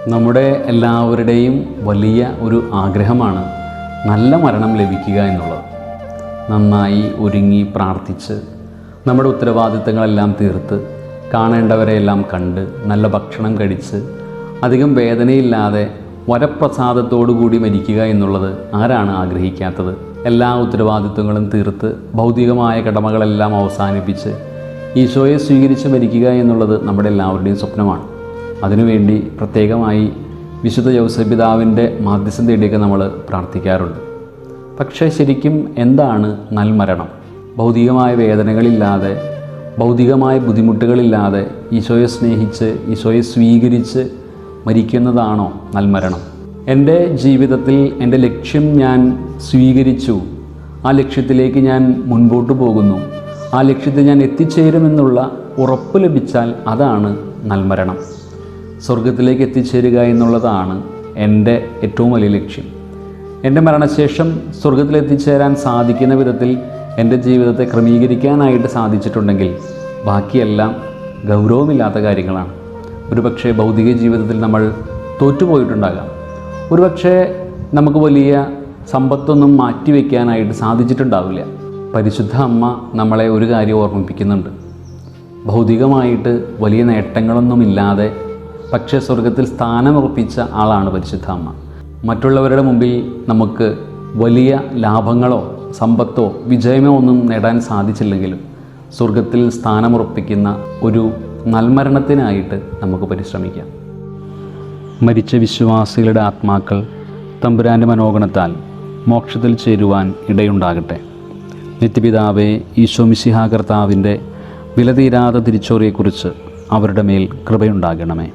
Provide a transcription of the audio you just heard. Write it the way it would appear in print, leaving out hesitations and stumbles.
നമ്മുടെ എല്ലാവരുടെയും വലിയ ഒരു ആഗ്രഹമാണ് നല്ല മരണം ലഭിക്കുക എന്നുള്ളത്. നന്നായി ഒരുങ്ങി പ്രാർത്ഥിച്ച് നമ്മുടെ ഉത്തരവാദിത്തങ്ങളെല്ലാം തീർത്ത് കാണേണ്ടവരെയെല്ലാം കണ്ട് നല്ല ഭക്ഷണം കഴിച്ച് അധികം വേദനയില്ലാതെ വരപ്രസാദത്തോടു കൂടി മരിക്കുക എന്നുള്ളത് ആരാണ് ആഗ്രഹിക്കാത്തത്? എല്ലാ ഉത്തരവാദിത്വങ്ങളും തീർത്ത് ഭൗതികമായ കടമകളെല്ലാം അവസാനിപ്പിച്ച് ഈശോയെ സ്വീകരിച്ച് മരിക്കുക എന്നുള്ളത് നമ്മുടെ എല്ലാവരുടെയും സ്വപ്നമാണ്. അതിനുവേണ്ടി പ്രത്യേകമായി വിശുദ്ധ യൗസേപ്പ് പിതാവിൻ്റെ മാധ്യസ്ഥം തേടിയൊക്കെ നമ്മൾ പ്രാർത്ഥിക്കാറുണ്ട്. പക്ഷേ ശരിക്കും എന്താണ് നൽമരണം? ഭൗതികമായ വേദനകളില്ലാതെ, ഭൗതികമായ ബുദ്ധിമുട്ടുകളില്ലാതെ ഈശോയെ സ്നേഹിച്ച് ഈശോയെ സ്വീകരിച്ച് മരിക്കുന്നതാണോ നൽമരണം? എൻ്റെ ജീവിതത്തിൽ എൻ്റെ ലക്ഷ്യം ഞാൻ സ്വീകരിച്ചു, ആ ലക്ഷ്യത്തിലേക്ക് ഞാൻ മുൻപോട്ട് പോകുന്നു, ആ ലക്ഷ്യത്തിൽ ഞാൻ എത്തിച്ചേരുമെന്നുള്ള ഉറപ്പ് ലഭിച്ചാൽ അതാണ് നൽമരണം. സ്വർഗത്തിലേക്ക് എത്തിച്ചേരുക എന്നുള്ളതാണ് എൻ്റെ ഏറ്റവും വലിയ ലക്ഷ്യം. എൻ്റെ മരണശേഷം സ്വർഗത്തിലെത്തിച്ചേരാൻ സാധിക്കുന്ന വിധത്തിൽ എൻ്റെ ജീവിതത്തെ ക്രമീകരിക്കാനായിട്ട് സാധിച്ചിട്ടുണ്ടെങ്കിൽ ബാക്കിയെല്ലാം ഗൗരവമില്ലാത്ത കാര്യങ്ങളാണ്. ഒരുപക്ഷെ ഭൗതിക ജീവിതത്തിൽ നമ്മൾ തോറ്റുപോയിട്ടുണ്ടാകാം. ഒരുപക്ഷെ നമുക്ക് വലിയ സമ്പത്തൊന്നും മാറ്റിവെക്കാനായിട്ട് സാധിച്ചിട്ടുണ്ടാവില്ല. പരിശുദ്ധ അമ്മ നമ്മളെ ഒരു കാര്യം ഓർമ്മിപ്പിക്കുന്നുണ്ട്. ഭൗതികമായിട്ട് വലിയ നേട്ടങ്ങളൊന്നുമില്ലാതെ പക്ഷേ സ്വർഗത്തിൽ സ്ഥാനമുറപ്പിച്ച ആളാണ് പരിശുദ്ധ അമ്മ. മറ്റുള്ളവരുടെ മുമ്പിൽ നമുക്ക് വലിയ ലാഭങ്ങളോ സമ്പത്തോ വിജയമോ ഒന്നും നേടാൻ സാധിച്ചില്ലെങ്കിലും സ്വർഗത്തിൽ സ്ഥാനമുറപ്പിക്കുന്ന ഒരു നൽമരണത്തിനായിട്ട് നമുക്ക് പരിശ്രമിക്കാം. മരിച്ച വിശ്വാസികളുടെ ആത്മാക്കൾ തമ്പുരാൻ്റെ മനോഗണത്താൽ മോക്ഷത്തിൽ ചേരുവാൻ ഇടയുണ്ടാകട്ടെ. നിത്യപിതാവേ, ഈശോ മിശിഹാ കർത്താവിൻ്റെ വിലതീരാത്ത തിരിച്ചോറിയെക്കുറിച്ച് അവരുടെ മേൽ കൃപയുണ്ടാകണമേ.